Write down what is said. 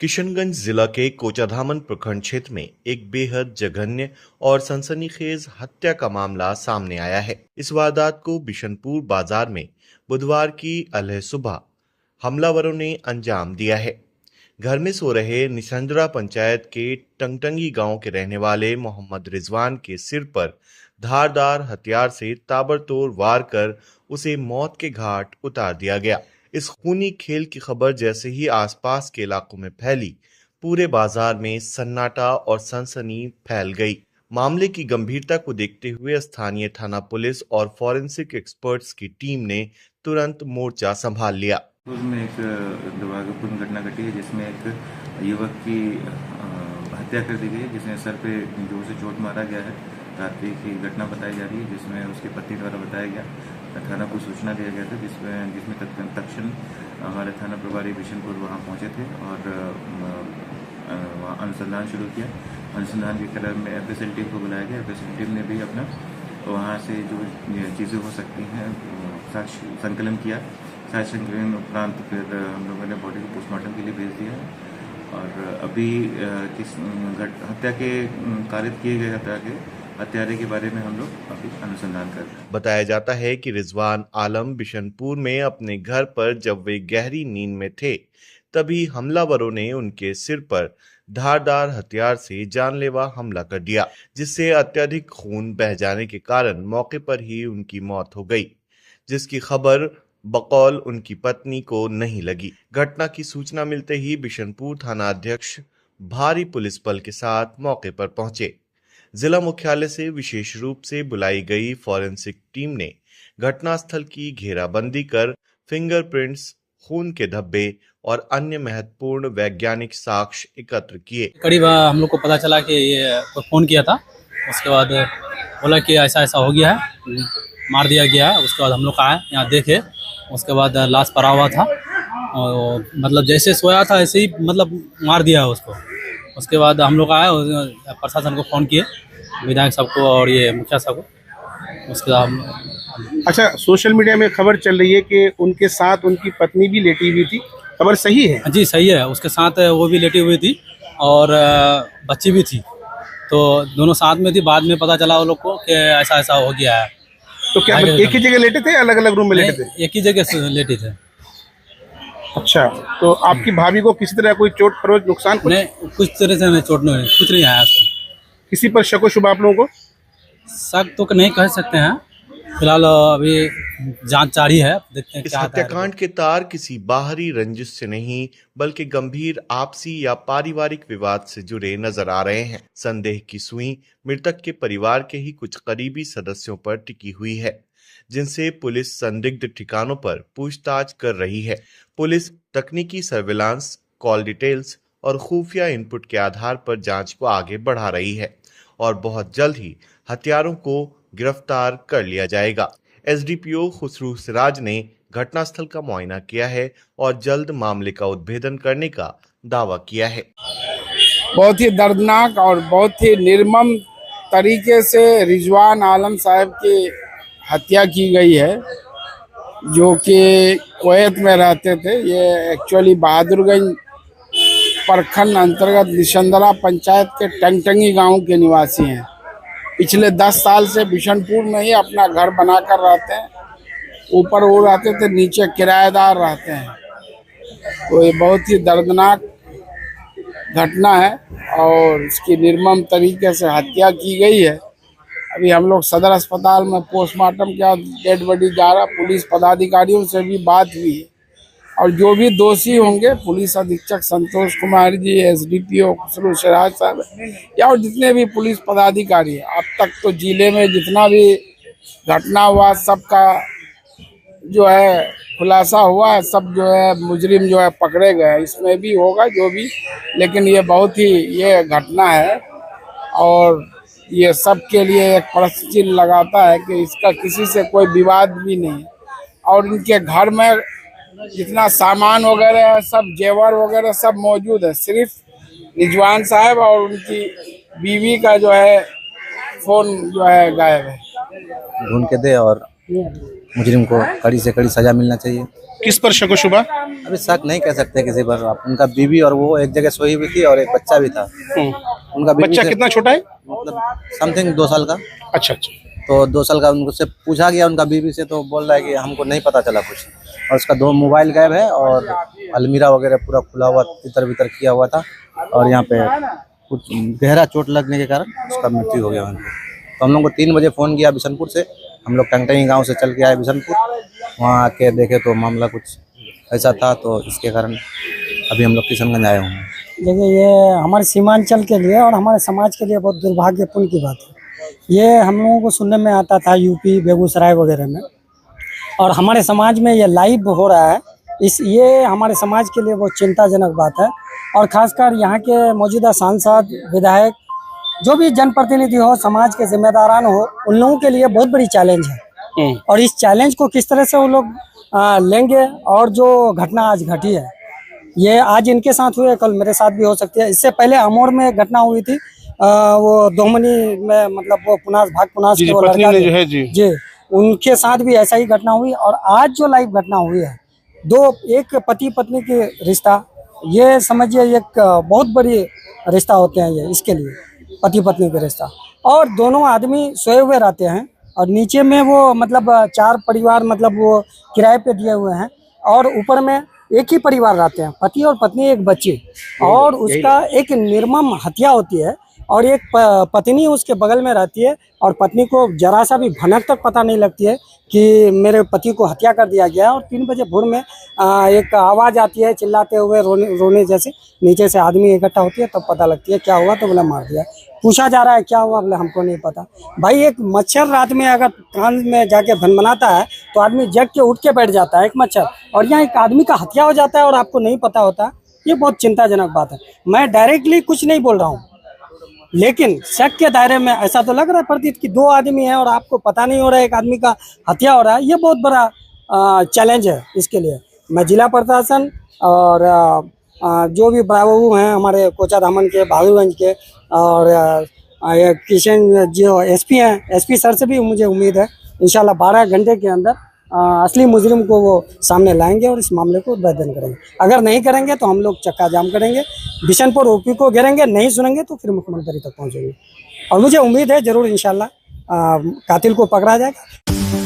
किशनगंज जिला के कोचाधामन प्रखंड क्षेत्र में एक बेहद जघन्य और सनसनीखेज हत्या का मामला सामने आया है। इस वारदात को बिशनपुर बाजार में बुधवार की अलह सुबह हमलावरों ने अंजाम दिया है। घर में सो रहे निसंजरा पंचायत के टंगटंगी गांव के रहने वाले मोहम्मद रिजवान के सिर पर धारदार हथियार से ताबड़तोड़ वार कर उसे मौत के घाट उतार दिया गया। इस खूनी खेल की खबर जैसे ही आसपास के इलाकों में फैली, पूरे बाजार में सन्नाटा और सनसनी फैल गई। मामले की गंभीरता को देखते हुए स्थानीय थाना पुलिस और फॉरेंसिक एक्सपर्ट्स की टीम ने तुरंत मोर्चा संभाल लिया। उसमें एक दुर्भाग्यपूर्ण घटना घटी है जिसमें एक युवक की हत्या कर दी गई, जिसमें सर पे जोर से चोट मारा गया है। रात्रि की घटना बताई जा रही है, जिसमें उसके पति द्वारा बताया गया, थाना को सूचना दिया गया था, जिसमें तत्क्षण हमारे थाना प्रभारी बिशनपुर वहाँ पहुँचे थे और वहाँ अनुसंधान शुरू किया। अनुसंधान के क्रम में एफएसएल टीम को बुलाया गया। एफएसएल टीम ने भी अपना वहाँ से जो चीज़ें हो सकती हैं साक्ष्य संकलन किया। साक्ष्य संकलन उपरांत फिर हम लोगों ने बॉडी को पोस्टमार्टम के लिए भेज दिया है और अभी किस हत्या के कारित किए गए हत्यारे के बारे में हम लोग अभी अनुसंधान कर रहे हैं। बताया जाता है कि रिजवान आलम बिशनपुर में अपने घर पर जब वे गहरी नींद में थे, तभी हमलावरों ने उनके सिर पर धारदार हथियार से जानलेवा हमला कर दिया, जिससे अत्यधिक खून बह जाने के कारण मौके पर ही उनकी मौत हो गई, जिसकी खबर बकौल उनकी पत्नी को नहीं लगी। घटना की सूचना मिलते ही बिशनपुर थाना अध्यक्ष भारी पुलिस बल के साथ मौके पर पहुंचे। जिला मुख्यालय से विशेष रूप से बुलाई गई फॉरेंसिक टीम ने घटनास्थल की घेराबंदी कर फिंगरप्रिंट्स, खून के धब्बे और अन्य महत्वपूर्ण वैज्ञानिक साक्ष्य एकत्र किए। करीब हम लोग को पता चला कि ये फोन किया था, उसके बाद बोला कि ऐसा ऐसा हो गया है, मार दिया गया है। उसके बाद हम लोग आए यहाँ देखे, उसके बाद लाश पड़ा हुआ था और मतलब जैसे सोया था ऐसे ही मतलब मार दिया उसको। उसके बाद हम लोग आए, प्रशासन को फ़ोन किए, विधायक साहब को और ये मुखिया साहब को। उसके बाद अच्छा, सोशल मीडिया में खबर चल रही है कि उनके साथ उनकी पत्नी भी लेटी हुई थी, खबर सही है? जी सही है, उसके साथ वो भी लेटी हुई थी और बच्ची भी थी, तो दोनों साथ में थी। बाद में पता चला वो लोग को कि ऐसा ऐसा हो गया है। तो क्या एक ही जगह लेटे थे, अलग अलग रूम में लेटे थे? एक ही जगह लेटे थे। अच्छा, तो आपकी भाभी को किसी तरह कोई चोट खरोच नुकसान? नहीं, कुछ तरह से कुछ नहीं आया उसको। किसी पर शक शुबा आप लोगों को? शक तो नहीं कह सकते हैं, फिलहाल अभी जांच जारी है, देखते हैं इस क्या हत्याकांड के तार किसी बाहरी रंजिश से नहीं बल्कि गंभीर आपसी या पारिवारिक विवाद से जुड़े नजर आ रहे हैं। संदेह की सुई मृतक के परिवार के ही कुछ करीबी सदस्यों पर टिकी हुई है, जिनसे पुलिस संदिग्ध ठिकानों पर पूछताछ कर रही है। पुलिस तकनीकी सर्विलांस, कॉल डिटेल्स और खुफिया इनपुट के आधार पर जांच को आगे बढ़ा रही है और बहुत जल्द ही हत्यारों को गिरफ्तार कर लिया जाएगा। एसडीपीओ खुसरू सिराज ने घटनास्थल का मुआयना किया है और जल्द मामले का उद्भेदन करने का दावा किया है। बहुत ही दर्दनाक और बहुत ही निर्मम तरीके से रिजवान आलम साहब की हत्या की गई है, जो कि कुवैत में रहते थे। ये एक्चुअली बहादुरगंज प्रखंड अंतर्गत निसंदरा पंचायत के टंगटंगी गांव के निवासी हैं। पिछले 10 साल से बिशनपुर में ही अपना घर बनाकर रहते हैं। ऊपर वो रहते थे, नीचे किराएदार रहते हैं। तो ये बहुत ही दर्दनाक घटना है और इसकी निर्मम तरीके से हत्या की गई है। अभी हम लोग सदर अस्पताल में पोस्टमार्टम किया, डेड बॉडी जा रहा। पुलिस पदाधिकारियों से भी बात हुई है और जो भी दोषी होंगे, पुलिस अधीक्षक संतोष कुमार जी, एसडीपीओ खुसरू सिराज साहब या और जितने भी पुलिस पदाधिकारी, अब तक तो जिले में जितना भी घटना हुआ सबका जो है खुलासा हुआ है, सब जो है मुजरिम जो है पकड़े गए। इसमें भी होगा जो भी, लेकिन ये बहुत ही ये घटना है और ये सब के लिए एक प्रश्न चिन्ह लगाता है कि इसका किसी से कोई विवाद भी नहीं। और इनके घर में जितना सामान वगैरह है, सब जेवर वगैरह सब मौजूद है। सिर्फ रिजवान साहब और उनकी बीवी का जो है फोन जो है गायब है। ढूंढ के दे और मुजरिम को कड़ी से कड़ी सजा मिलना चाहिए। किस पर शक व शुबा? अभी शक नहीं कह सकते किसी पर। उनका बीवी और वो एक जगह सोई हुई थी और एक बच्चा भी था। उनका बच्चा कितना छोटा है? मतलब समथिंग 2 साल का। अच्छा अच्छा। तो 2 साल का उनसे पूछा गया उनका बीवी से, तो बोल रहा है कि हमको नहीं पता चला कुछ। और उसका 2 मोबाइल गायब है और अलमीरा वगैरह पूरा खुला हुआ, तितर बितर किया हुआ था। और यहाँ पे कुछ गहरा चोट लगने के कारण उसका मृत्यु हो गया उनको। तो हम लोग को 3 बजे फ़ोन किया बिशनपुर से। हम लोग टंगटंगी गांव से चल के आए बिशनपुर। वहाँ आके देखे तो मामला कुछ ऐसा था, तो इसके कारण अभी हम लोग किशनगंज आए हुए हैं। देखिए, ये हमारे सीमांचल के लिए और हमारे समाज के लिए बहुत दुर्भाग्यपूर्ण की बात है। ये हम लोगों को सुनने में आता था यूपी, बेगूसराय वगैरह में, और हमारे समाज में ये लाइव हो रहा है। ये हमारे समाज के लिए बहुत चिंताजनक बात है। और खासकर यहाँ के मौजूदा सांसद, विधायक, जो भी जनप्रतिनिधि हो, समाज के जिम्मेदारान हो, उन लोगों के लिए बहुत बड़ी चैलेंज है। और इस चैलेंज को किस तरह से वो लोग लेंगे। और जो घटना आज घटी है, ये आज इनके साथ हुई है, कल मेरे साथ भी हो सकती है। इससे पहले अमोर में एक घटना हुई थी, वो दोमनी में, मतलब वो भाग पुनास के वो लड़का जो है जी, उनके साथ भी ऐसा ही घटना हुई। और आज जो लाइव घटना हुई है, एक पति पत्नी के रिश्ता, ये समझिए एक बहुत बड़ी रिश्ता होते हैं ये, इसके लिए पति पत्नी के रिश्ता। और दोनों आदमी सोए हुए रहते हैं और नीचे में वो मतलब 4 परिवार, मतलब वो किराए पे दिए हुए हैं, और ऊपर में एक ही परिवार रहते हैं, पति और पत्नी, एक बच्ची। और उसका एक निर्मम हत्या होती है और एक पत्नी उसके बगल में रहती है और पत्नी को जरा सा भी भनक तक पता नहीं लगती है कि मेरे पति को हत्या कर दिया गया है। और 3 बजे भोर में एक आवाज़ आती है चिल्लाते हुए, रोने जैसे। नीचे से आदमी इकट्ठा होती है, तब पता लगती है क्या हुआ, तो बोला मार दिया। पूछा जा रहा है क्या हुआ, बोले हमको नहीं पता। भाई, एक मच्छर रात में अगर कान में जाके भनभनाता है तो आदमी जग के उठ के बैठ जाता है, एक मच्छर। और यहाँ एक आदमी का हत्या हो जाता है और आपको नहीं पता होता। ये बहुत चिंताजनक बात है। मैं डायरेक्टली कुछ नहीं बोल रहा हूँ, लेकिन शक के दायरे में ऐसा तो लग रहा है प्रतीत कि 2 आदमी हैं और आपको पता नहीं हो रहा है एक आदमी का हत्या हो रहा है। ये बहुत बड़ा चैलेंज है। इसके लिए मैं जिला प्रशासन और जो भी बाबू हैं हमारे कोचाधामन के, बहादुरगंज के, और किशन जो एसपी हैं, एसपी सर से भी मुझे उम्मीद है इंशाल्लाह 12 घंटे के अंदर असली मुजरिम को वो सामने लाएंगे और इस मामले को उद्भेदन करेंगे। अगर नहीं करेंगे तो हम लोग चक्का जाम करेंगे, बिशनपुर ओपी को घेरेंगे। नहीं सुनेंगे तो फिर मुख्यमंत्री तक पहुंचेंगे। और मुझे उम्मीद है जरूर इंशाल्लाह कातिल को पकड़ा जाएगा।